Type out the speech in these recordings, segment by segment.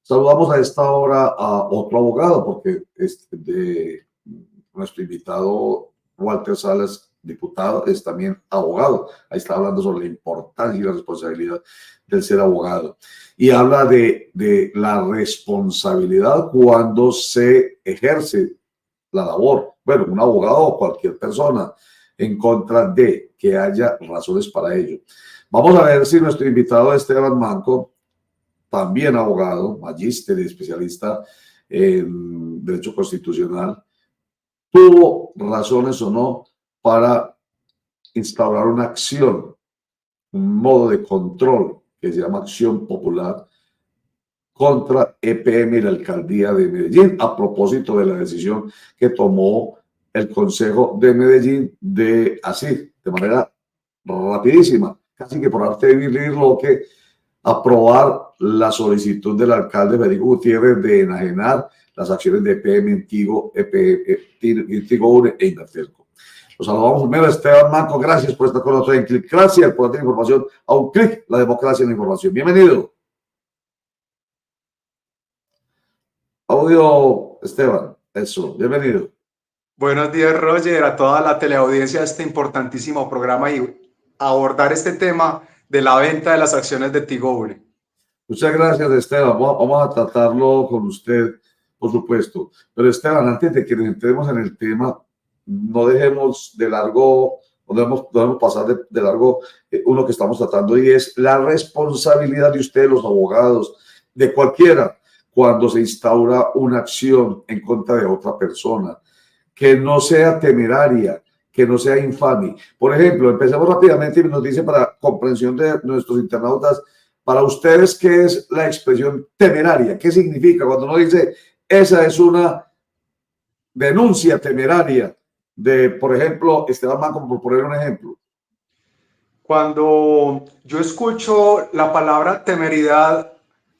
Saludamos a esta hora a otro abogado, porque nuestro invitado Walter Salas, diputado, es también abogado. Ahí está hablando sobre la importancia y la responsabilidad del ser abogado. Y habla de la responsabilidad cuando se ejerce la labor. Bueno, un abogado o cualquier persona en contra de que haya razones para ello. Vamos a ver si nuestro invitado Esteban Manco, también abogado, magíster y especialista en Derecho Constitucional, tuvo razones o no para instaurar una acción, un modo de control que se llama acción popular contra EPM y la alcaldía de Medellín, a propósito de la decisión que tomó el Consejo de Medellín de así, de manera rapidísima, casi que por arte de vivir lo que aprobar la solicitud del alcalde Federico Gutiérrez de enajenar las acciones de EPM en Tigo, Tigo Une e Invertelco. Los saludamos primero, Esteban Manco, gracias por estar con nosotros en Clic. Gracias por tener información a un clic, la democracia en la información. Bienvenido. Audio, Esteban, eso, bienvenido. Buenos días, Roger, a toda la teleaudiencia de este importantísimo programa y abordar este tema de la venta de las acciones de Tigo Une. Muchas gracias, Esteban. Vamos a tratarlo con usted, por supuesto. Pero Esteban, antes de que nos entremos en el tema, no dejemos de largo, no debemos pasar de largo uno que estamos tratando, y es la responsabilidad de ustedes, los abogados, de cualquiera, cuando se instaura una acción en contra de otra persona, que no sea temeraria, que no sea infame. Por ejemplo, empecemos rápidamente y nos dice, para comprensión de nuestros internautas, para ustedes, ¿qué es la expresión temeraria? ¿Qué significa cuando uno dice esa es una denuncia temeraria de, por ejemplo, Esteban Manco, por poner un ejemplo? Cuando yo escucho la palabra temeridad,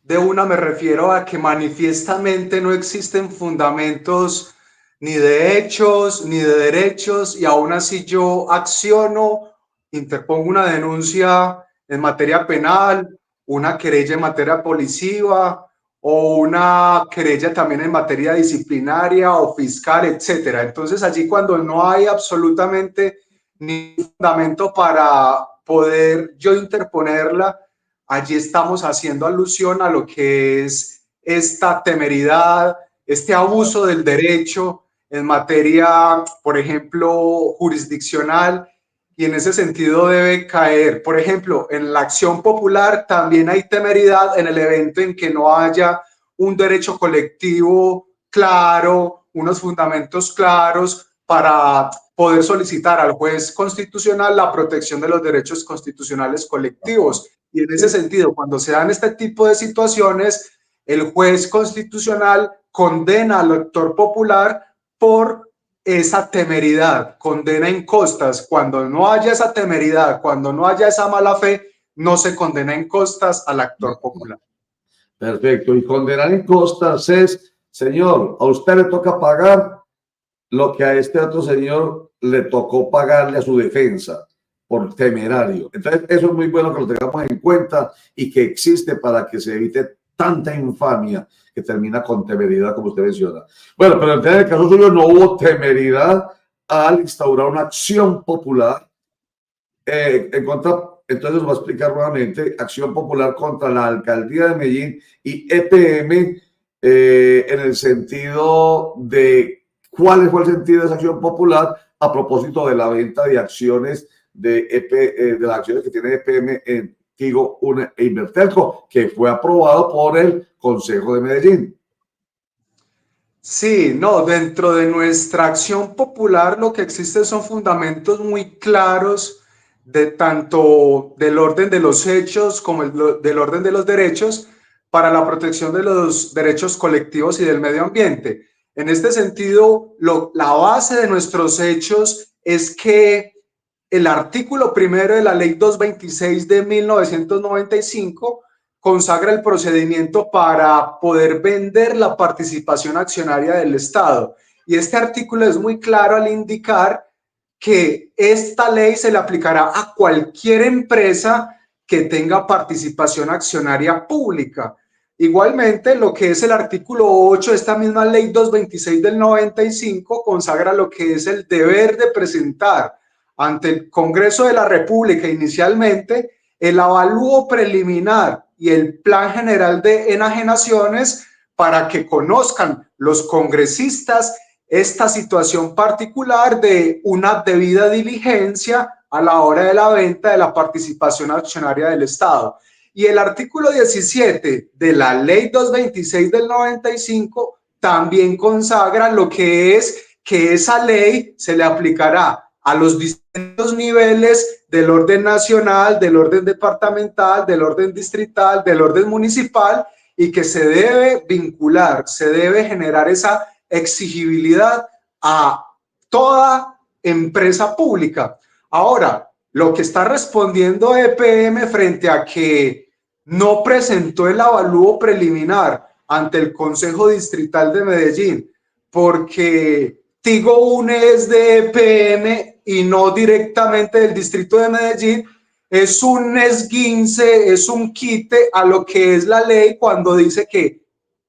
de una me refiero a que manifiestamente no existen fundamentos ni de hechos ni de derechos, y aún así yo acciono, interpongo una denuncia en materia penal, una querella en materia policiva o una querella también en materia disciplinaria o fiscal, etcétera. Entonces allí, cuando no hay absolutamente ni fundamento para poder yo interponerla, allí estamos haciendo alusión a lo que es esta temeridad, este abuso del derecho en materia, por ejemplo, jurisdiccional, y en ese sentido debe caer. Por ejemplo, en la acción popular también hay temeridad en el evento en que no haya un derecho colectivo claro, unos fundamentos claros para poder solicitar al juez constitucional la protección de los derechos constitucionales colectivos. Y en ese sentido, cuando se dan este tipo de situaciones, el juez constitucional condena al actor popular por esa temeridad, condena en costas. Cuando no haya esa temeridad, cuando no haya esa mala fe, no se condena en costas al actor popular. Perfecto. Y condenar en costas es, señor, a usted le toca pagar lo que a este otro señor le tocó pagarle a su defensa por temerario. Entonces, eso es muy bueno que lo tengamos en cuenta y que existe para que se evite tanta infamia que termina con temeridad, como usted menciona. Bueno, pero en el caso suyo no hubo temeridad al instaurar una acción popular en contra. Entonces nos va a explicar nuevamente, acción popular contra la alcaldía de Medellín y EPM, en el sentido de cuál fue el sentido de esa acción popular a propósito de la venta de acciones de las acciones que tiene EPM en Tigo Une e Invertelco, que fue aprobado por el Consejo de Medellín. Sí, no, dentro de nuestra acción popular lo que existe son fundamentos muy claros de tanto del orden de los hechos como del orden de los derechos para la protección de los derechos colectivos y del medio ambiente. En este sentido, la base de nuestros hechos es que el artículo primero de la Ley 226 de 1995 consagra el procedimiento para poder vender la participación accionaria del Estado. Y este artículo es muy claro al indicar que esta ley se le aplicará a cualquier empresa que tenga participación accionaria pública. Igualmente, lo que es el artículo 8 de esta misma ley 226 del 95 consagra lo que es el deber de presentar ante el Congreso de la República inicialmente el avalúo preliminar y el plan general de enajenaciones para que conozcan los congresistas esta situación particular de una debida diligencia a la hora de la venta de la participación accionaria del Estado. Y el artículo 17 de la ley 226 del 95 también consagra lo que es que esa ley se le aplicará a los distintos niveles del orden nacional, del orden departamental, del orden distrital, del orden municipal, y que se debe vincular, se debe generar esa exigibilidad a toda empresa pública. Ahora, lo que está respondiendo EPM frente a que no presentó el avalúo preliminar ante el Consejo Distrital de Medellín, porque Tigo Une es de EPM y no directamente del Distrito de Medellín, es un esguince, es un quite a lo que es la ley cuando dice que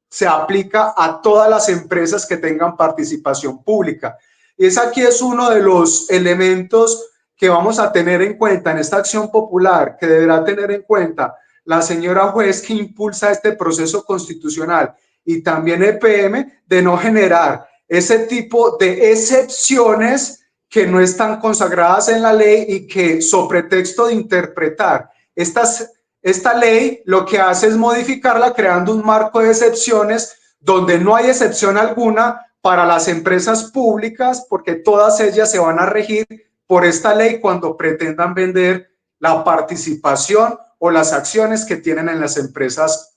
se aplica a todas las empresas que tengan participación pública. Y ese aquí es uno de los elementos que vamos a tener en cuenta en esta acción popular, que deberá tener en cuenta la señora juez que impulsa este proceso constitucional y también EPM, de no generar ese tipo de excepciones que no están consagradas en la ley y que, sobre pretexto de interpretar esta ley, lo que hace es modificarla creando un marco de excepciones donde no hay excepción alguna para las empresas públicas, porque todas ellas se van a regir por esta ley cuando pretendan vender la participación o las acciones que tienen en las empresas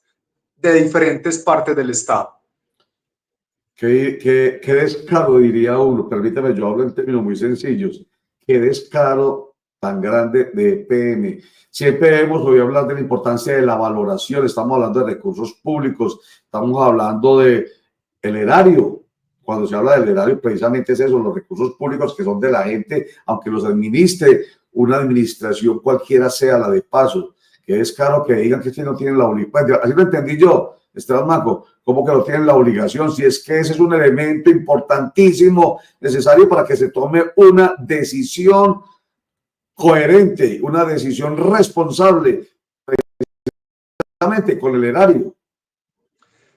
de diferentes partes del Estado. Qué descaro, diría uno, permítame, yo hablo en términos muy sencillos, qué descaro tan grande de EPM. Siempre hemos oído hablar de la importancia de la valoración, estamos hablando de recursos públicos, estamos hablando de el erario. Cuando se habla del erario, precisamente es eso, los recursos públicos que son de la gente, aunque los administre una administración cualquiera sea la de paso. Qué descaro que digan que no tienen la obligación. Así lo entendí yo, Esteban Maco, como que no tienen la obligación, si es que ese es un elemento importantísimo, necesario para que se tome una decisión coherente, una decisión responsable, precisamente con el erario.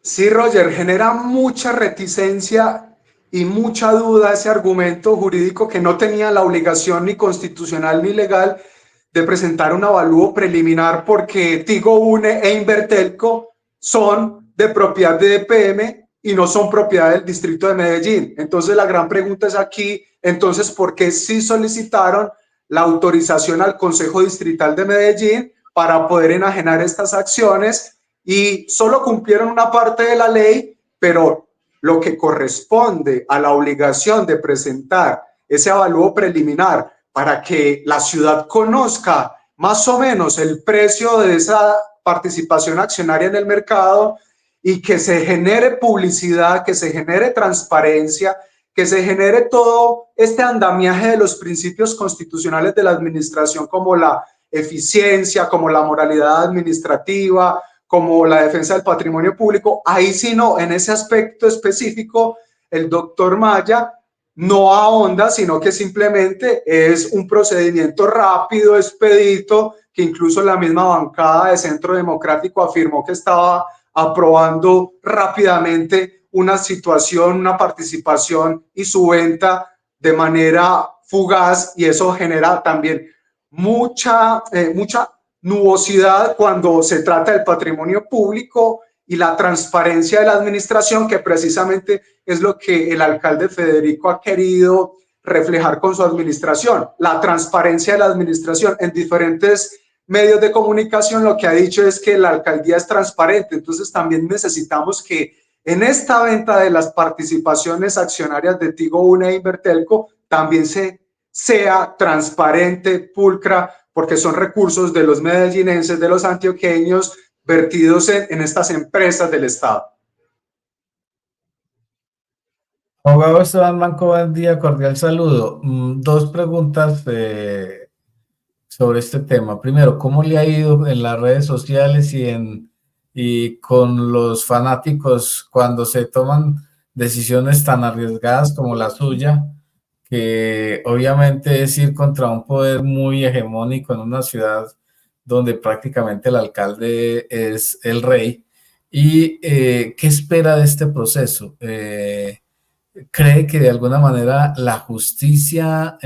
Sí, Roger, genera mucha reticencia y mucha duda ese argumento jurídico que no tenía la obligación ni constitucional ni legal de presentar un avalúo preliminar porque Tigo Une e Invertelco son de propiedad de EPM y no son propiedad del Distrito de Medellín. Entonces la gran pregunta es aquí, entonces, ¿por qué sí solicitaron la autorización al Consejo Distrital de Medellín para poder enajenar estas acciones y solo cumplieron una parte de la ley, pero lo que corresponde a la obligación de presentar ese avalúo preliminar para que la ciudad conozca más o menos el precio de esa participación accionaria en el mercado y que se genere publicidad, que se genere transparencia, que se genere todo este andamiaje de los principios constitucionales de la administración, como la eficiencia, como la moralidad administrativa, como la defensa del patrimonio público. Ahí sí no, en ese aspecto específico, el doctor Maya no ahonda, sino que simplemente es un procedimiento rápido, expedito, que incluso la misma bancada de Centro Democrático afirmó que estaba aprobando rápidamente una situación, una participación y su venta de manera fugaz, y eso genera también mucha nubosidad cuando se trata del patrimonio público y la transparencia de la administración, que precisamente es lo que el alcalde Federico ha querido reflejar con su administración. La transparencia de la administración en diferentes medios de comunicación lo que ha dicho es que la alcaldía es transparente, entonces también necesitamos que en esta venta de las participaciones accionarias de Tigo Une e Invertelco también sea transparente, pulcra, porque son recursos de los medellinenses, de los antioqueños, vertidos en estas empresas del Estado. Abogado Esteban Manco, buen día, cordial saludo. Dos preguntas sobre este tema. Primero, ¿cómo le ha ido en las redes sociales y en y con los fanáticos cuando se toman decisiones tan arriesgadas como la suya, que obviamente es ir contra un poder muy hegemónico en una ciudad donde prácticamente el alcalde es el rey. ¿Y qué espera de este proceso? ¿Cree que de alguna manera la justicia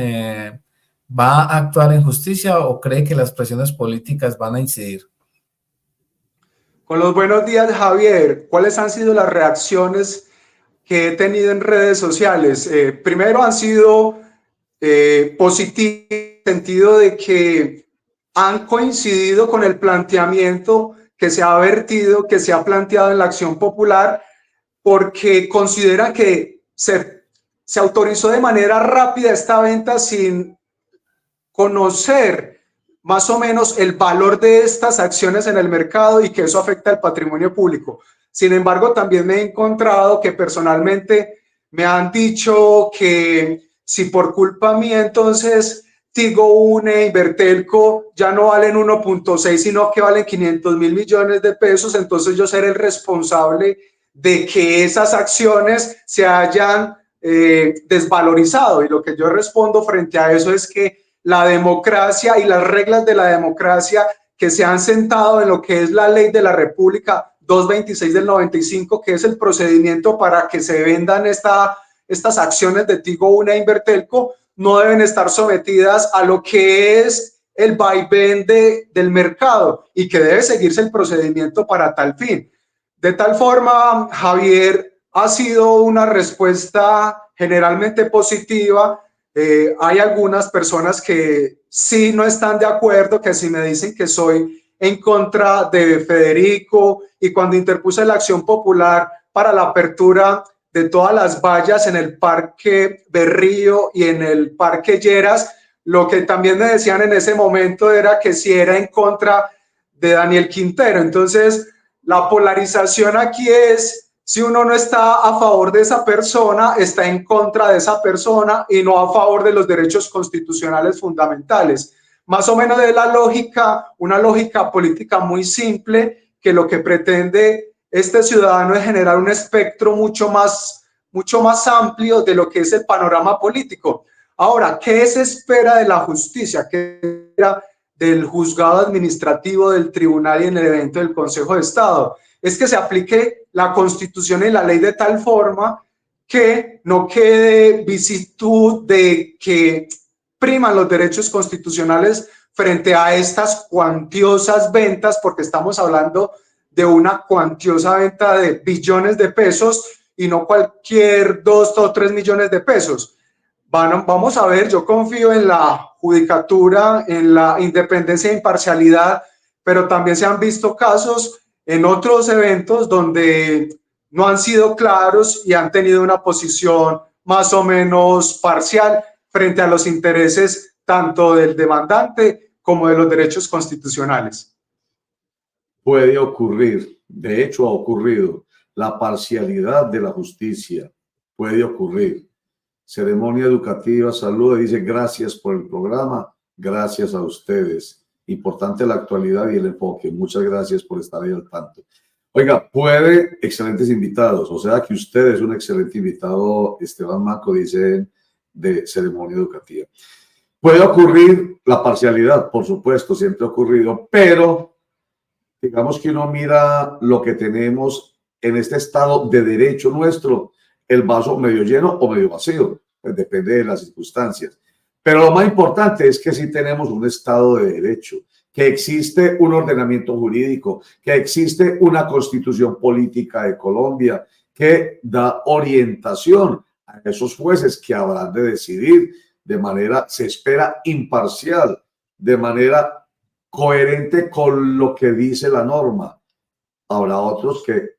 va a actuar en justicia o cree que las presiones políticas van a incidir? Con los buenos días, Javier, ¿cuáles han sido las reacciones que he tenido en redes sociales? Primero han sido positivas en el sentido de que han coincidido con el planteamiento que se ha vertido, que se ha planteado en la Acción Popular, porque consideran que se autorizó de manera rápida esta venta sin conocer más o menos el valor de estas acciones en el mercado y que eso afecta al patrimonio público. Sin embargo, también me he encontrado que personalmente me han dicho que si por culpa mía entonces Tigo Une, Invertelco ya no valen 1.6, sino que valen 500.000 millones de pesos, entonces yo seré el responsable de que esas acciones se hayan desvalorizado. Y lo que yo respondo frente a eso es que la democracia y las reglas de la democracia que se han sentado en lo que es la ley de la República 226 del 95, que es el procedimiento para que se vendan estas acciones de Tigo Une e Invertelco, no deben estar sometidas a lo que es el vaivén del mercado y que debe seguirse el procedimiento para tal fin. De tal forma, Javier, ha sido una respuesta generalmente positiva. Hay algunas personas que sí no están de acuerdo, que sí me dicen que soy en contra de Federico, y cuando interpuse la acción popular para la apertura de todas las vallas en el Parque Berrío y en el Parque Lleras, lo que también me decían en ese momento era que sí era en contra de Daniel Quintero. Entonces, la polarización aquí es: si uno no está a favor de esa persona, está en contra de esa persona y no a favor de los derechos constitucionales fundamentales. Más o menos de la lógica, una lógica política muy simple, que lo que pretende este ciudadano es generar un espectro mucho más amplio de lo que es el panorama político. Ahora, ¿qué se espera de la justicia? ¿Qué se espera del juzgado administrativo, del tribunal y en el evento del Consejo de Estado? Es que se aplique la Constitución y la ley de tal forma que no quede visitud de que priman los derechos constitucionales frente a estas cuantiosas ventas, porque estamos hablando de una cuantiosa venta de billones de pesos y no cualquier 2 o 3 millones de pesos. Vamos a ver, yo confío en la judicatura, en la independencia e imparcialidad, pero también se han visto casos en otros eventos donde no han sido claros y han tenido una posición más o menos parcial frente a los intereses tanto del demandante como de los derechos constitucionales. Puede ocurrir, de hecho ha ocurrido, la parcialidad de la justicia puede ocurrir. Ceremonia Educativa saluda y dice: gracias por el programa, gracias a ustedes. Importante la actualidad y el enfoque. Muchas gracias por estar ahí al tanto. Oiga, puede, excelentes invitados, o sea que usted es un excelente invitado, Esteban Manco, dice, de Ceremonia Educativa. Puede ocurrir la parcialidad, por supuesto, siempre ha ocurrido, pero digamos que uno mira lo que tenemos en este estado de derecho nuestro, el vaso medio lleno o medio vacío, pues depende de las circunstancias. Pero lo más importante es que sí tenemos un estado de derecho, que existe un ordenamiento jurídico, que existe una constitución política de Colombia que da orientación a esos jueces que habrán de decidir de manera, se espera, imparcial, de manera coherente con lo que dice la norma. Habrá otros que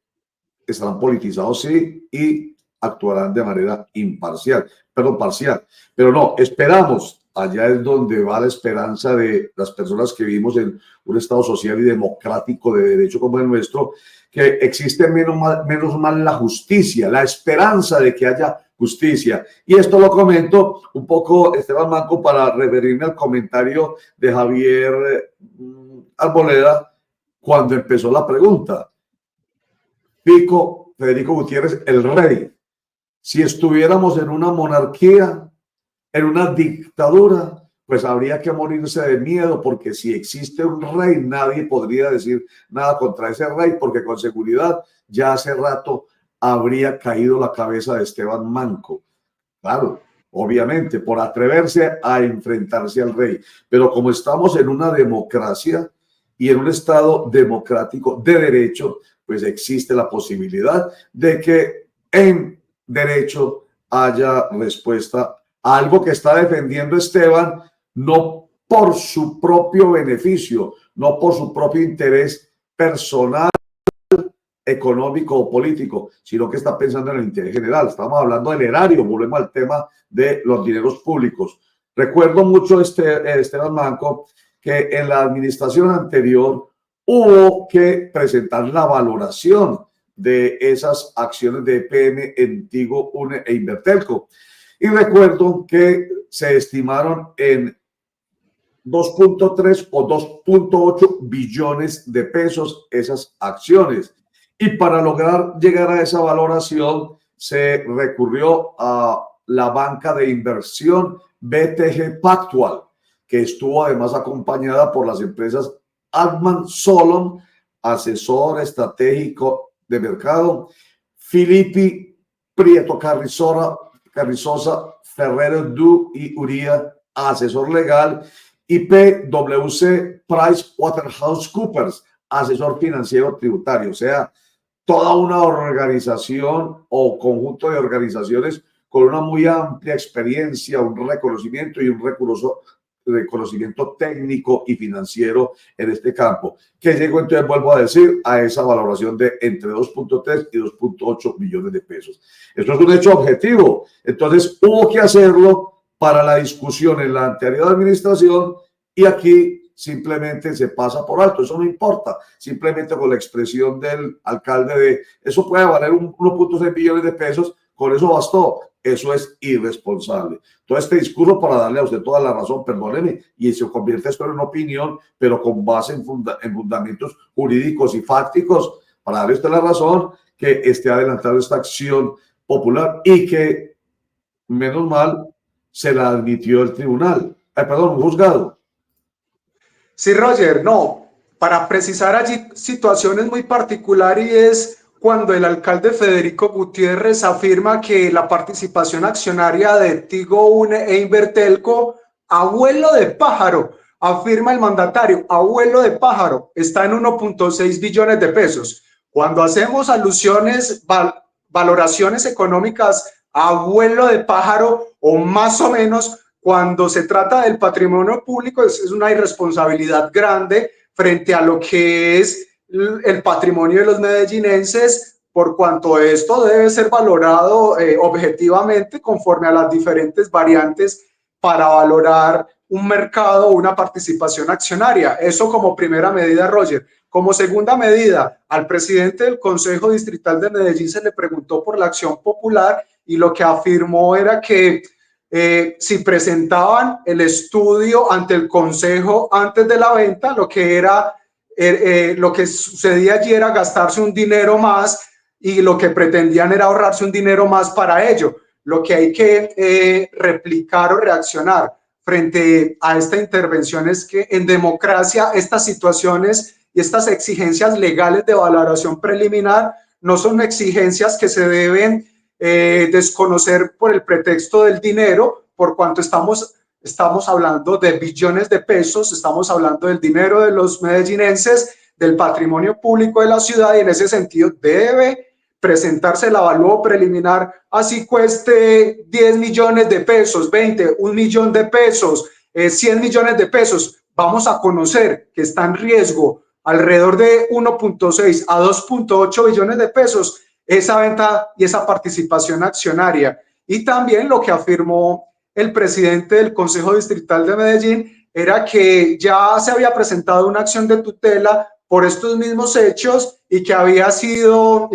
estarán politizados, sí, y actuarán de manera imparcial, perdón, parcial. Pero no, esperamos, allá es donde va la esperanza de las personas que vivimos en un Estado social y democrático de derecho como el nuestro, que existe menos mal la justicia, la esperanza de que haya justicia. Y esto lo comento un poco, Esteban Manco, para referirme al comentario de Javier Arboleda cuando empezó la pregunta. Pico, Federico Gutiérrez, el rey. Si estuviéramos en una monarquía, en una dictadura, pues habría que morirse de miedo, porque si existe un rey, nadie podría decir nada contra ese rey, porque con seguridad ya hace rato habría caído la cabeza de Esteban Manco. Claro, obviamente, por atreverse a enfrentarse al rey. Pero como estamos en una democracia y en un estado democrático de derecho, pues existe la posibilidad de que en derecho haya respuesta a algo que está defendiendo Esteban, no por su propio beneficio, no por su propio interés personal, económico o político, sino que está pensando en el interés general. Estamos hablando del erario, volvemos al tema de los dineros públicos. Recuerdo mucho Esteban Manco, que en la administración anterior hubo que presentar la valoración de esas acciones de EPM en Tigo, UNE e Invertelco. Y recuerdo que se estimaron en 2.3 o 2.8 billones de pesos esas acciones. Y para lograr llegar a esa valoración se recurrió a la banca de inversión BTG Pactual, que estuvo además acompañada por las empresas Altman Solon, asesor estratégico de mercado, Filippi Prieto Carrizosa, Ferrero Du y Uría, asesor legal, y PwC PricewaterhouseCoopers, asesor financiero tributario. O sea, toda una organización o conjunto de organizaciones con una muy amplia experiencia, un reconocimiento y un reconocimiento técnico y financiero en este campo, que llegó, entonces vuelvo a decir, a esa valoración de entre 2.3 y 2.8 millones de pesos. Esto es un hecho objetivo. Entonces hubo que hacerlo para la discusión en la anterior administración, y aquí simplemente se pasa por alto. Eso no importa, simplemente con la expresión del alcalde de eso puede valer 1.6 billones de pesos, con eso bastó. Eso es irresponsable. Todo este discurso para darle a usted toda la razón, perdóneme, y se convierte esto en una opinión, pero con base en fundamentos jurídicos y fácticos, para darle a usted la razón que esté adelantando esta acción popular y que, menos mal, se la admitió el tribunal, un juzgado. Sí, Roger, no, para precisar allí situaciones muy particulares, y es cuando el alcalde Federico Gutiérrez afirma que la participación accionaria de Tigo, UNE e Invertelco, abuelo de pájaro, afirma el mandatario, abuelo de pájaro, está en 1.6 billones de pesos. Cuando hacemos alusiones, valoraciones económicas, abuelo de pájaro o más o menos, cuando se trata del patrimonio público, es una irresponsabilidad grande frente a lo que es el patrimonio de los medellinenses, por cuanto esto debe ser valorado objetivamente conforme a las diferentes variantes para valorar un mercado o una participación accionaria. Eso como primera medida, Roger. Como segunda medida, al presidente del Consejo Distrital de Medellín se le preguntó por la acción popular, y lo que afirmó era que si presentaban el estudio ante el consejo antes de la venta, lo que sucedía allí era gastarse un dinero más, y lo que pretendían era ahorrarse un dinero más para ello. Lo que hay que replicar o reaccionar frente a esta intervención es que en democracia estas situaciones y estas exigencias legales de valoración preliminar no son exigencias que se deben desconocer por el pretexto del dinero, por cuanto estamos hablando de billones de pesos, estamos hablando del dinero de los medellinenses, del patrimonio público de la ciudad, y en ese sentido debe presentarse el avalúo preliminar, así cueste 10 millones de pesos, 20, 1 millón de pesos, 100 millones de pesos. Vamos a conocer que está en riesgo alrededor de 1.6 a 2.8 billones de pesos esa venta y esa participación accionaria. Y también lo que afirmó el presidente del Consejo Distrital de Medellín era que ya se había presentado una acción de tutela por estos mismos hechos, y que había sido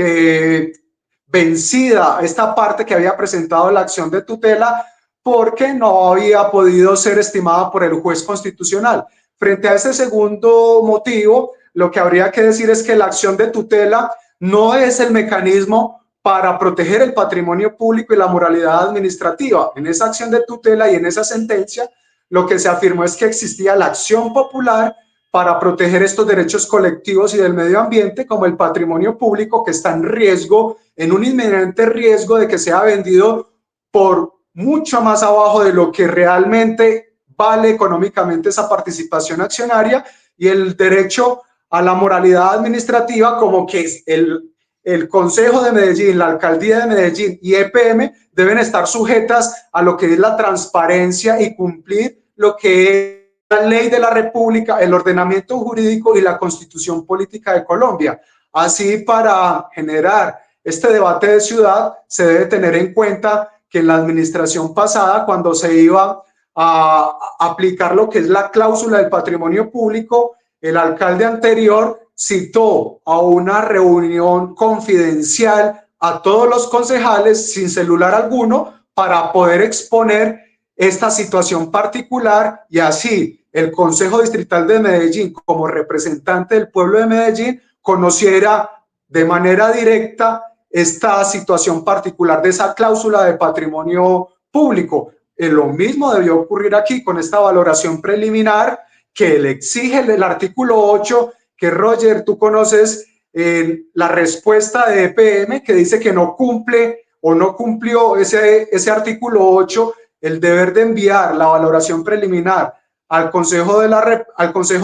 vencida esta parte que había presentado la acción de tutela porque no había podido ser estimada por el juez constitucional. Frente a ese segundo motivo, lo que habría que decir es que la acción de tutela no es el mecanismo para proteger el patrimonio público y la moralidad administrativa. En esa acción de tutela y en esa sentencia, lo que se afirmó es que existía la acción popular para proteger estos derechos colectivos y del medio ambiente, como el patrimonio público, que está en riesgo, en un inminente riesgo de que sea vendido por mucho más abajo de lo que realmente vale económicamente esa participación accionaria, y el derecho a la moralidad administrativa, como que es el Consejo de Medellín, la Alcaldía de Medellín y EPM deben estar sujetas a lo que es la transparencia y cumplir lo que es la ley de la República, el ordenamiento jurídico y la Constitución Política de Colombia. Así, para generar este debate de ciudad, se debe tener en cuenta que en la administración pasada, cuando se iba a aplicar lo que es la cláusula del patrimonio público, el alcalde anterior citó a una reunión confidencial a todos los concejales sin celular alguno para poder exponer esta situación particular, y así el Consejo Distrital de Medellín, como representante del pueblo de Medellín, conociera de manera directa esta situación particular de esa cláusula de patrimonio público. Lo mismo debió ocurrir aquí con esta valoración preliminar que le exige el artículo 8, que Roger, tú conoces la respuesta de EPM, que dice que no cumple o no cumplió ese artículo 8, el deber de enviar la valoración preliminar al Consejo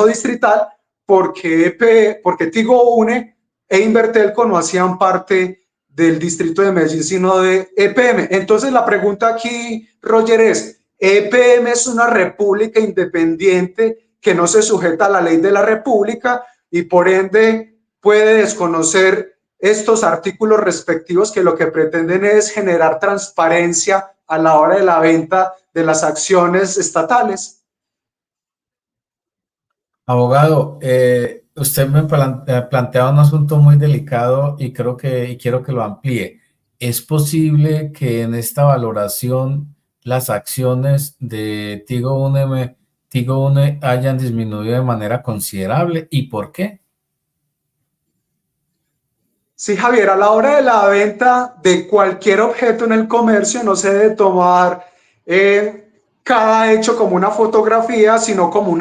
Distrital, porque Tigo Une e Invertelco no hacían parte del distrito de Medellín, sino de EPM. Entonces la pregunta aquí, Roger, es: ¿EPM es una república independiente que no se sujeta a la ley de la república y por ende puede desconocer estos artículos respectivos que lo que pretenden es generar transparencia a la hora de la venta de las acciones estatales? Abogado, usted me plantea un asunto muy delicado y quiero que lo amplíe. ¿Es posible que en esta valoración las acciones de Tigo Une hayan disminuido de manera considerable? ¿Y por qué? Sí, Javier, a la hora de la venta de cualquier objeto en el comercio no se debe tomar cada hecho como una fotografía, sino como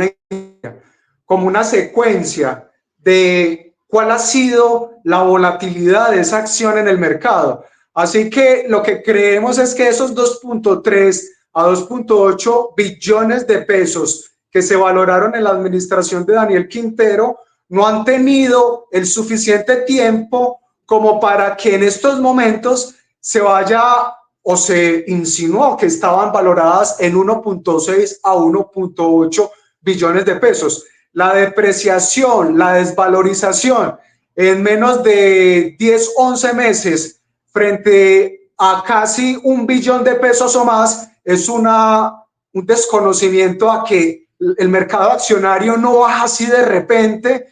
una secuencia de cuál ha sido la volatilidad de esa acción en el mercado. Así que lo que creemos es que esos 2.3 a 2.8 billones de pesos que se valoraron en la administración de Daniel Quintero no han tenido el suficiente tiempo como para que en estos momentos se vaya, o se insinuó que estaban valoradas en 1.6 a 1.8 billones de pesos. La depreciación, la desvalorización en menos de 10, 11 meses frente a casi 1 billón de pesos o más es un desconocimiento a que el mercado accionario no baja así de repente,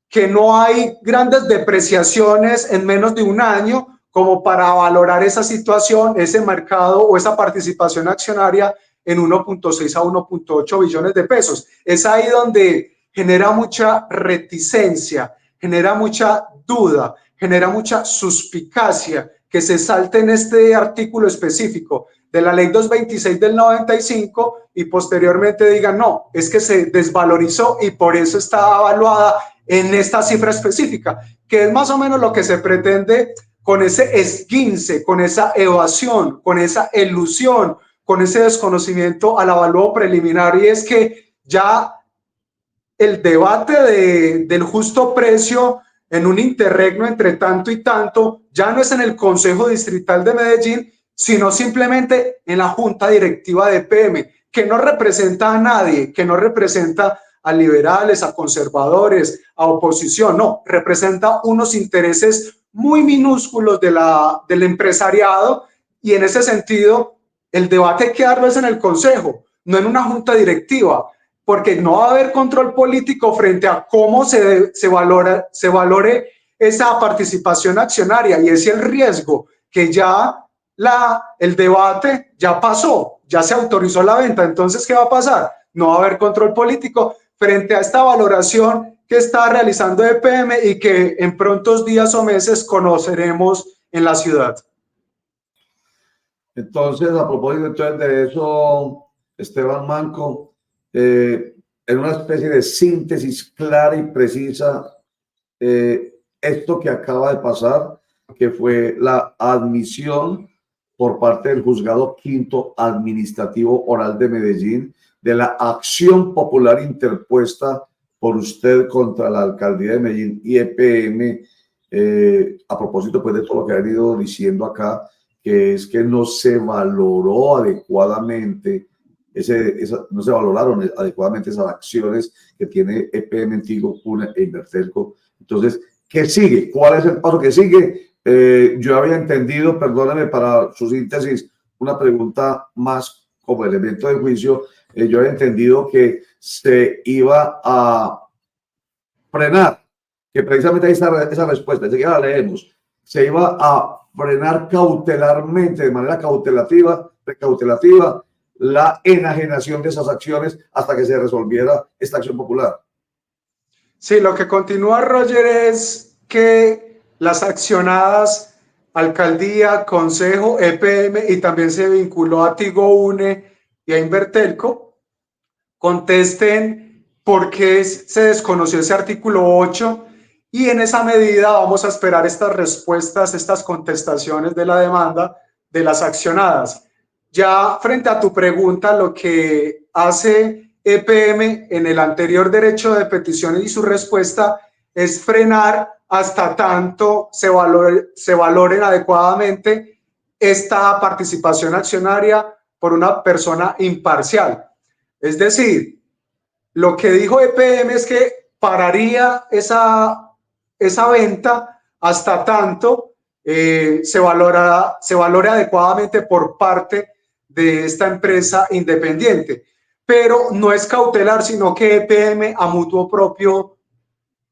que no hay grandes depreciaciones en menos de un año como para valorar esa situación, ese mercado o esa participación accionaria en 1.6 a 1.8 billones de pesos. Es ahí donde genera mucha reticencia, genera mucha duda, genera mucha suspicacia que se salte en este artículo específico de la ley 226 del 95 y posteriormente digan: no, es que se desvalorizó y por eso está evaluada en esta cifra específica, que es más o menos lo que se pretende con ese esguince, con esa evasión, con esa elusión, con ese desconocimiento al avalúo preliminar. Y es que ya el debate del justo precio en un interregno entre tanto y tanto ya no es en el Consejo Distrital de Medellín, sino simplemente en la Junta Directiva de EPM, que no representa a nadie, que no representa a liberales, a conservadores, a oposición, no, representa unos intereses muy minúsculos del empresariado, y en ese sentido el debate hay que darlo es en el Consejo, no en una Junta Directiva, porque no va a haber control político frente a cómo se valore esa participación accionaria, y es el riesgo que ya el debate ya pasó, ya se autorizó la venta. Entonces, ¿qué va a pasar? No va a haber control político frente a esta valoración que está realizando EPM y que en prontos días o meses conoceremos en la ciudad. Entonces, a propósito entonces de eso, Esteban Manco, en una especie de síntesis clara y precisa, esto que acaba de pasar, que fue la admisión por parte del Juzgado Quinto Administrativo Oral de Medellín de la acción popular interpuesta por usted contra la Alcaldía de Medellín y EPM, a propósito pues de todo lo que ha venido diciendo acá, que es que no se valoró adecuadamente, no se valoraron adecuadamente esas acciones que tiene EPM, Tigo, UNE e Invertelco. Entonces, ¿qué sigue? ¿Cuál es el paso que sigue? Yo había entendido, perdóname para su síntesis, una pregunta más como elemento de juicio. Yo había entendido que se iba a frenar, que precisamente ahí está esa respuesta, enseguida la leemos, se iba a frenar cautelarmente, de manera cautelativa, la enajenación de esas acciones hasta que se resolviera esta acción popular. Sí, lo que continúa, Roger, es que las accionadas, alcaldía, consejo, EPM, y también se vinculó a Tigo UNE y a Invertelco, contesten por qué se desconoció ese artículo 8, y en esa medida vamos a esperar estas respuestas, estas contestaciones de la demanda de las accionadas. Ya frente a tu pregunta, lo que hace EPM en el anterior derecho de petición y su respuesta es frenar hasta tanto se valoren adecuadamente esta participación accionaria por una persona imparcial. Es decir, lo que dijo EPM es que pararía esa venta hasta tanto se valore adecuadamente por parte de esta empresa independiente. Pero no es cautelar, sino que EPM a mutuo propio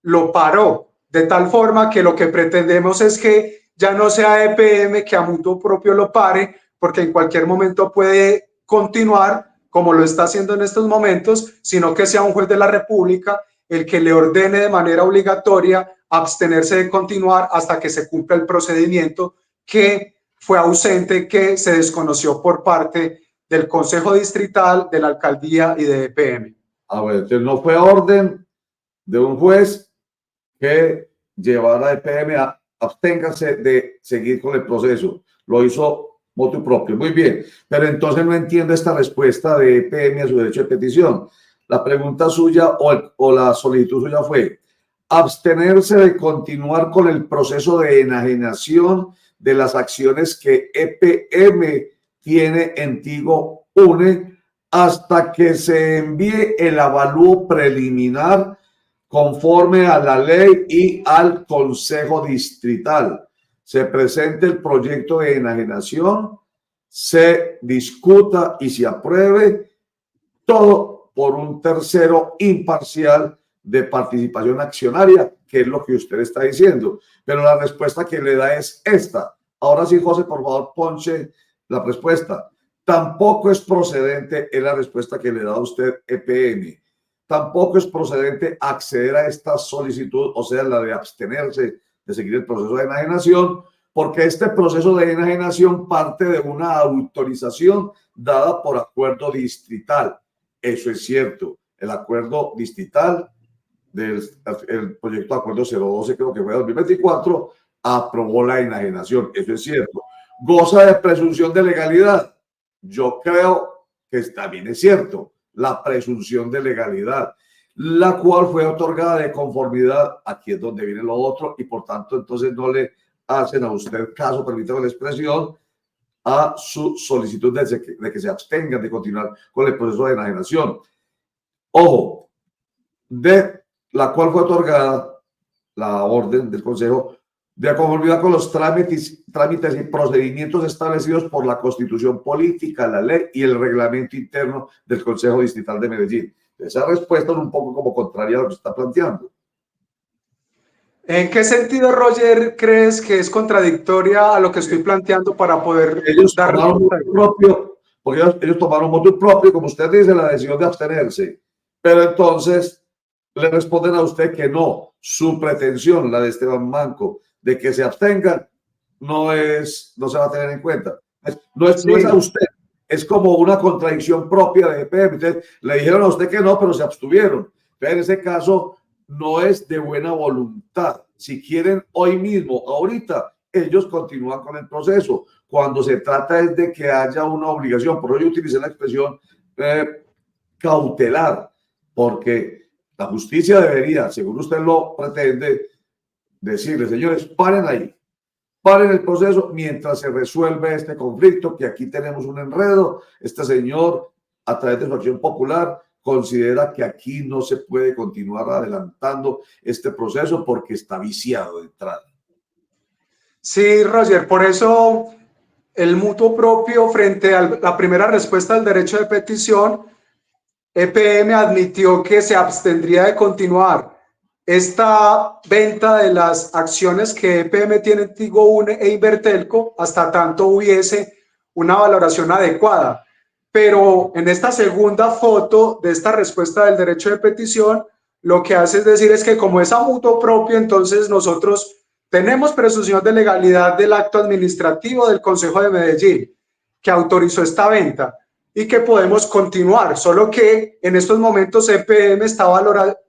lo paró, de tal forma que lo que pretendemos es que ya no sea EPM que a mutuo propio lo pare, porque en cualquier momento puede continuar como lo está haciendo en estos momentos, sino que sea un juez de la República el que le ordene de manera obligatoria abstenerse de continuar hasta que se cumpla el procedimiento que fue ausente, que se desconoció por parte del Consejo Distrital, de la Alcaldía y de EPM. A ver, entonces no fue orden de un juez que llevara a EPM a absténgase de seguir con el proceso. Lo hizo motu propio. Muy bien, pero entonces no entiendo esta respuesta de EPM a su derecho de petición. La pregunta suya o la solicitud suya fue abstenerse de continuar con el proceso de enajenación de las acciones que EPM tiene en Tigo UNE hasta que se envíe el avalúo preliminar conforme a la ley y al Consejo Distrital. Se presente el proyecto de enajenación, se discuta y se apruebe, todo por un tercero imparcial de participación accionaria, que es lo que usted está diciendo. Pero la respuesta que le da es esta. Ahora sí, José, por favor, ponche la respuesta. Tampoco es procedente, es la respuesta que le da a usted EPM. Tampoco es procedente acceder a esta solicitud, o sea, la de abstenerse de seguir el proceso de enajenación, porque este proceso de enajenación parte de una autorización dada por acuerdo distrital. Eso es cierto. El acuerdo distrital el proyecto de acuerdo 012, creo que fue 2024, aprobó la enajenación. Eso es cierto. Goza de presunción de legalidad. Yo creo que también es cierto. La presunción de legalidad, la cual fue otorgada de conformidad, aquí es donde viene lo otro, y por tanto entonces no le hacen a usted caso, permítame la expresión, a su solicitud de que se abstengan de continuar con el proceso de enajenación. Ojo, de la cual fue otorgada la orden del Consejo de conformidad con los trámites y procedimientos establecidos por la Constitución Política, la ley y el reglamento interno del Consejo Distrital de Medellín. Esa respuesta es un poco como contraria a lo que está planteando. ¿En qué sentido, Roger, crees que es contradictoria a lo que estoy planteando para poder ellos tomaron motu propio, porque ellos tomaron motu propio, como usted dice, la decisión de abstenerse, pero entonces le responden a usted que no. Su pretensión, la de Esteban Manco, de que se abstengan, no se va a tener en cuenta. No es a usted, es como una contradicción propia de EPM. Entonces, le dijeron a usted que no, pero se abstuvieron. Pero en ese caso, no es de buena voluntad. Si quieren hoy mismo, ahorita, ellos continúan con el proceso. Cuando se trata es de que haya una obligación. Por eso yo utilicé la expresión cautelar, porque la justicia debería, según usted lo pretende, decirle, señores, paren ahí, paren el proceso mientras se resuelve este conflicto, que aquí tenemos un enredo. Este señor, a través de su acción popular, considera que aquí no se puede continuar adelantando este proceso porque está viciado de entrada. Sí, Roger, por eso el mutuo propio frente a la primera respuesta al derecho de petición, EPM admitió que se abstendría de continuar esta venta de las acciones que EPM tiene en Tigo Une e Invertelco hasta tanto hubiese una valoración adecuada. Pero en esta segunda foto de esta respuesta del derecho de petición, lo que hace es decir es que como es a mutuo propio, entonces nosotros tenemos presunción de legalidad del acto administrativo del Consejo de Medellín que autorizó esta venta y que podemos continuar, solo que en estos momentos EPM está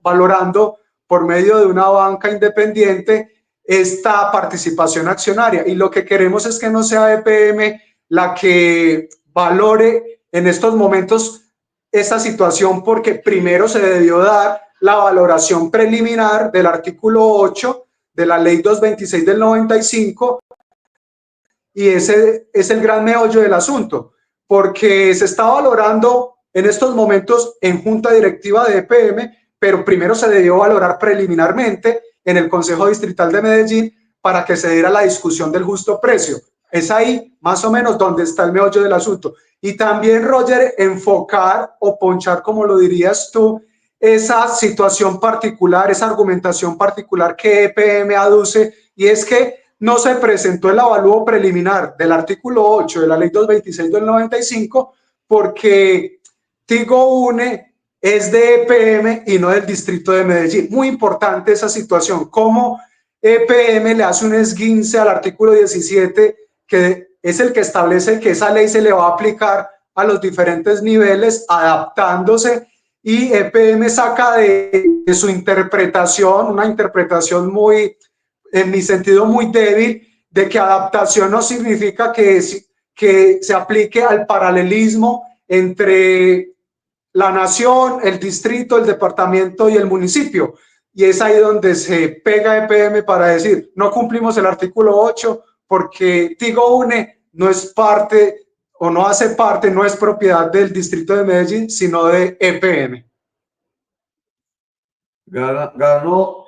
valorando por medio de una banca independiente esta participación accionaria, y lo que queremos es que no sea EPM la que valore en estos momentos esta situación, porque primero se debió dar la valoración preliminar del artículo 8 de la ley 226 del 95, y ese es el gran meollo del asunto, porque se está valorando en estos momentos en junta directiva de EPM, pero primero se debió valorar preliminarmente en el Consejo Distrital de Medellín para que se diera la discusión del justo precio. Es ahí más o menos donde está el meollo del asunto. Y también, Roger, enfocar o ponchar, como lo dirías tú, esa situación particular, esa argumentación particular que EPM aduce, y es que no se presentó el avalúo preliminar del artículo 8 de la ley 226 del 95 porque Tigo Une es de EPM y no del distrito de Medellín. Muy importante esa situación, cómo EPM le hace un esguince al artículo 17, que es el que establece que esa ley se le va a aplicar a los diferentes niveles, adaptándose, y EPM saca de su interpretación, una interpretación muy, en mi sentido, muy débil, de que adaptación no significa que se aplique al paralelismo entre la nación, el distrito, el departamento y el municipio. Y es ahí donde se pega EPM para decir, no cumplimos el artículo 8 porque Tigo Une no es parte o no hace parte, no es propiedad del distrito de Medellín, sino de EPM. Ganó,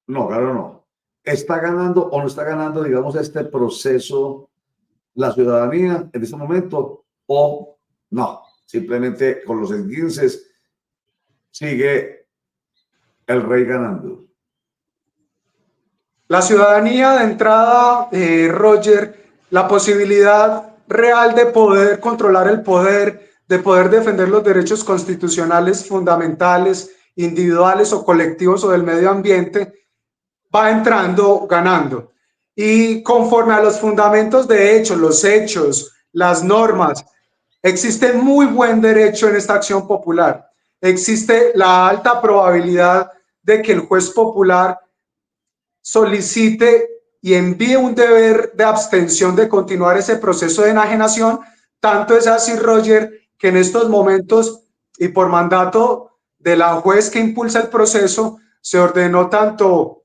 no. ¿Está ganando o no está ganando, digamos, este proceso la ciudadanía en este momento o no? Simplemente con los esguinces sigue el rey ganando. La ciudadanía de entrada, Roger, la posibilidad real de poder controlar el poder, de poder defender los derechos constitucionales fundamentales, individuales o colectivos o del medio ambiente, va entrando ganando. Y conforme a los fundamentos de hecho, los hechos, las normas, existe muy buen derecho en esta acción popular. Existe la alta probabilidad de que el juez popular solicite y envíe un deber de abstención de continuar ese proceso de enajenación. Tanto es así, Roger, que en estos momentos y por mandato de la juez que impulsa el proceso, se ordenó tanto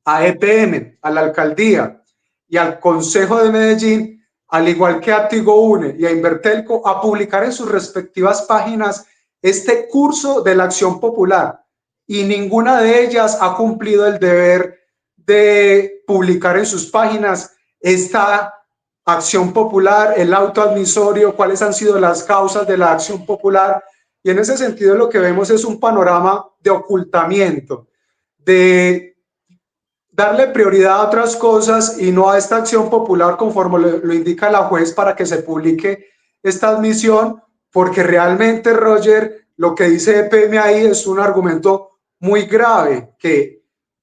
a EPM, a la alcaldía y al Consejo de Medellín, al igual que a Tigo Une y a Invertelco, a publicar en sus respectivas páginas este curso de la acción popular, y ninguna de ellas ha cumplido el deber de publicar en sus páginas esta acción popular, el auto admisorio, cuáles han sido las causas de la acción popular. Y en ese sentido lo que vemos es un panorama de ocultamiento, de darle prioridad a otras cosas y no a esta acción popular conforme lo indica la juez para que se publique esta admisión, porque realmente, Roger, lo que dice EPM ahí es un argumento muy grave, que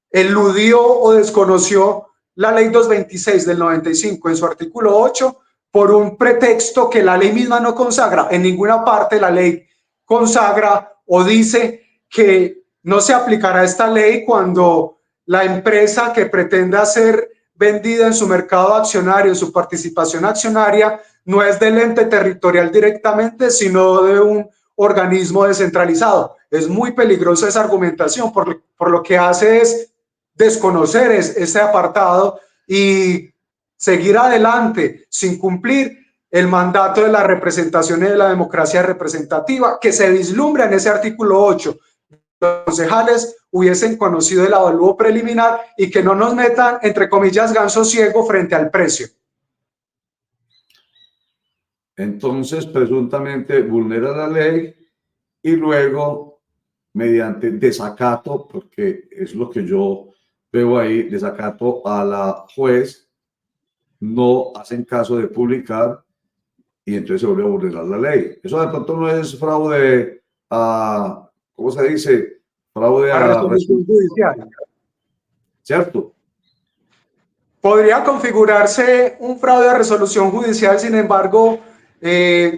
eludió o desconoció la ley 226 del 95 en su artículo 8 por un pretexto que la ley misma no consagra. En ninguna parte la ley consagra o dice que no se aplicará esta ley cuando la empresa que pretenda ser vendida en su mercado accionario, en su participación accionaria, no es del ente territorial directamente, sino de un organismo descentralizado. Es muy peligrosa esa argumentación, por lo que hace es desconocer ese apartado y seguir adelante sin cumplir el mandato de la representación y de la democracia representativa que se vislumbra en ese artículo 8. Los concejales hubiesen conocido el avalúo preliminar y que no nos metan, entre comillas, ganso ciego frente al precio. Entonces, presuntamente vulnera la ley y luego, mediante desacato, porque es lo que yo veo ahí, desacato a la juez, no hacen caso de publicar y entonces se vuelve a vulnerar la ley. Eso de pronto no es fraude a, ¿cómo se dice? Fraude a resolución judicial. ¿Cierto? Podría configurarse un fraude de resolución judicial, sin embargo,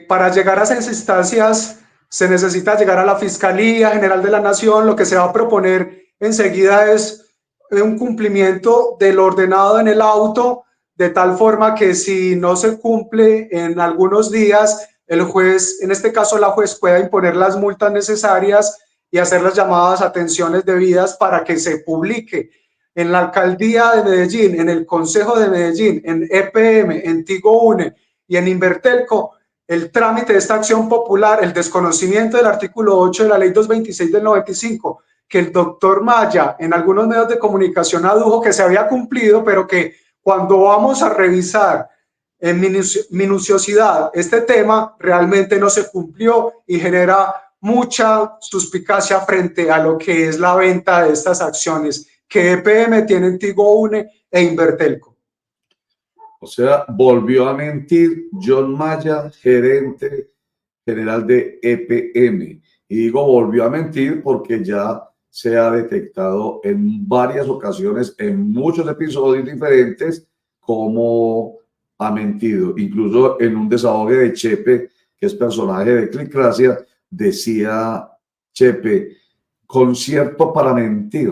para llegar a esas instancias se necesita llegar a la Fiscalía General de la Nación. Lo que se va a proponer enseguida es un cumplimiento del ordenado en el auto, de tal forma que si no se cumple en algunos días, el juez, en este caso la juez, pueda imponer las multas necesarias y hacer las llamadas atenciones debidas para que se publique en la Alcaldía de Medellín, en el Consejo de Medellín, en EPM, en Tigo Une y en Invertelco, el trámite de esta acción popular, el desconocimiento del artículo 8 de la ley 226 del 95, que el doctor Maya en algunos medios de comunicación adujo que se había cumplido, pero que cuando vamos a revisar en minuciosidad este tema, realmente no se cumplió y genera mucha suspicacia frente a lo que es la venta de estas acciones que EPM tiene en Tigo Une e Invertelco. O sea, volvió a mentir John Maya, gerente general de EPM. Y digo volvió a mentir porque ya se ha detectado en varias ocasiones, en muchos episodios diferentes, cómo ha mentido. Incluso en un desahogue de Chepe, que es personaje de Clicracia, decía Chepe, concierto para mentir.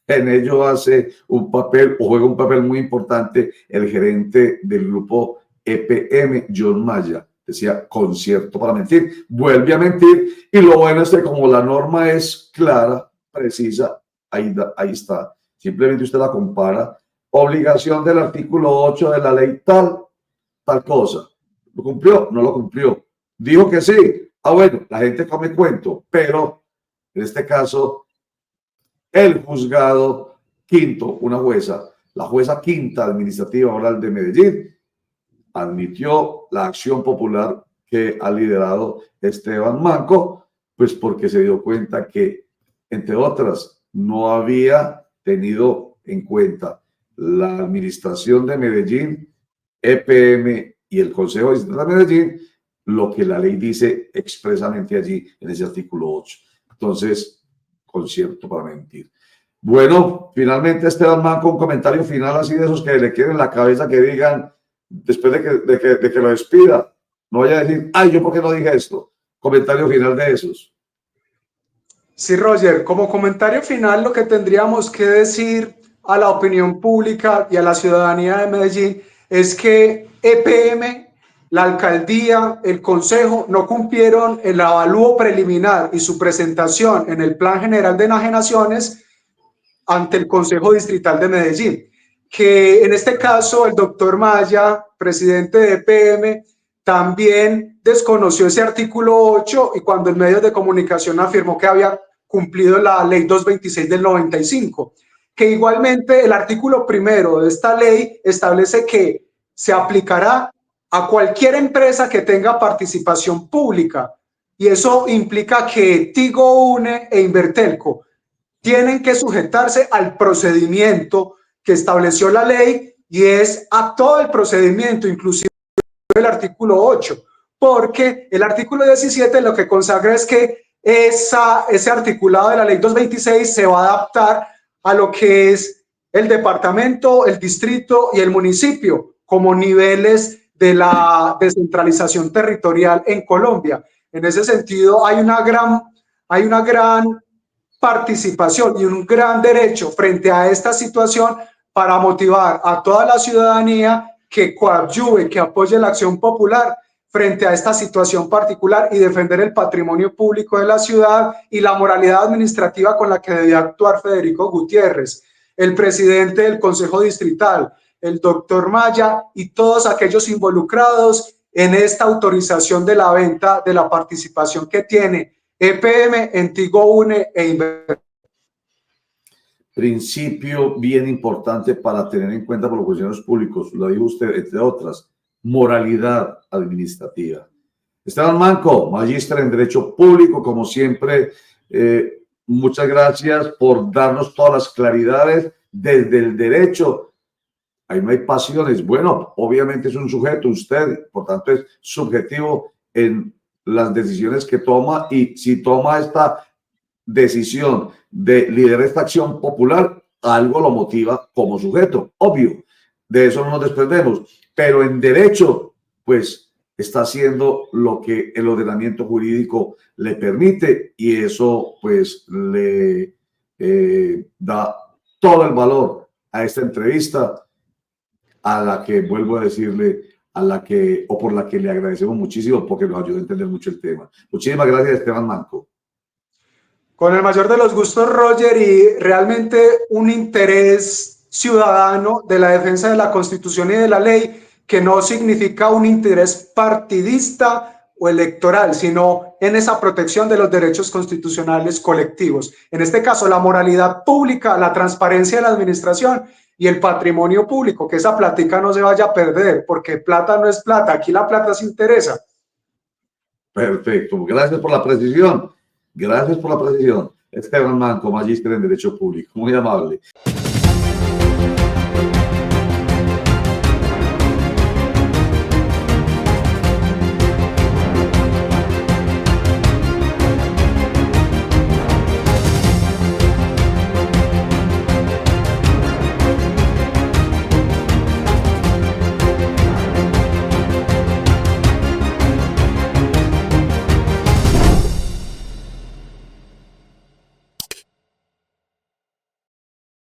En ello hace un papel o juega un papel muy importante el gerente del grupo EPM, John Maya. Decía concierto para mentir, vuelve a mentir y lo bueno es que como la norma es clara, precisa, ahí está. Simplemente usted la compara. Obligación del artículo 8 de la ley tal cosa. ¿Lo cumplió? No lo cumplió. Dijo que sí. Bueno, la gente come cuento, pero en este caso el juzgado quinto, una jueza, la jueza quinta administrativa oral de Medellín, admitió la acción popular que ha liderado Esteban Manco, pues porque se dio cuenta que, entre otras, no había tenido en cuenta la administración de Medellín, EPM y el Consejo Distrital de Medellín, lo que la ley dice expresamente allí en ese artículo 8. Entonces, concierto para mentir. Bueno, finalmente Esteban Manco, un comentario final así de esos que le quieren la cabeza, que digan, después de que lo despida, no vaya a decir, ay, ¿yo por qué no dije esto? Comentario final de esos. Sí, Roger, como comentario final lo que tendríamos que decir a la opinión pública y a la ciudadanía de Medellín es que EPM, la alcaldía, el consejo no cumplieron el avalúo preliminar y su presentación en el Plan General de Enajenaciones ante el Consejo Distrital de Medellín, que en este caso el doctor Maya, presidente de EPM, también desconoció ese artículo 8 y cuando en medios de comunicación afirmó que había cumplido la ley 226 del 95, que igualmente el artículo primero de esta ley establece que se aplicará a cualquier empresa que tenga participación pública y eso implica que Tigo Une e Invertelco tienen que sujetarse al procedimiento que estableció la ley y es a todo el procedimiento, inclusive el artículo 8, porque el artículo 17 lo que consagra es que ese articulado de la ley 226 se va a adaptar a lo que es el departamento, el distrito y el municipio como niveles de la descentralización territorial en Colombia. En ese sentido, hay una gran participación y un gran derecho frente a esta situación para motivar a toda la ciudadanía que coadyuve, que apoye la acción popular frente a esta situación particular y defender el patrimonio público de la ciudad y la moralidad administrativa con la que debía actuar Federico Gutiérrez, el presidente del Consejo Distrital, el doctor Maya y todos aquellos involucrados en esta autorización de la venta de la participación que tiene EPM en Tigo Une e Inver. Principio bien importante para tener en cuenta por los funcionarios públicos, lo dijo usted, entre otras, moralidad administrativa. Esteban Manco, magíster en Derecho Público, como siempre, muchas gracias por darnos todas las claridades desde el derecho. Ahí no hay pasiones. Bueno, obviamente es un sujeto, usted, por tanto es subjetivo en las decisiones que toma, y si toma esta decisión de liderar esta acción popular, algo lo motiva como sujeto, obvio, de eso no nos desprendemos, pero en derecho, pues está haciendo lo que el ordenamiento jurídico le permite, y eso pues le da todo el valor a esta entrevista, a la que vuelvo a decirle, por la que le agradecemos muchísimo, porque nos ayuda a entender mucho el tema. Muchísimas gracias, Esteban Manco. Con el mayor de los gustos, Roger, y realmente un interés ciudadano de la defensa de la Constitución y de la ley, que no significa un interés partidista o electoral, sino en esa protección de los derechos constitucionales colectivos. En este caso, la moralidad pública, la transparencia de la administración y el patrimonio público, que esa plática no se vaya a perder, porque plata no es plata, aquí la plata se interesa. Perfecto, gracias por la precisión. Gracias por la precisión. Esteban Manco, magíster en Derecho Público. Muy amable.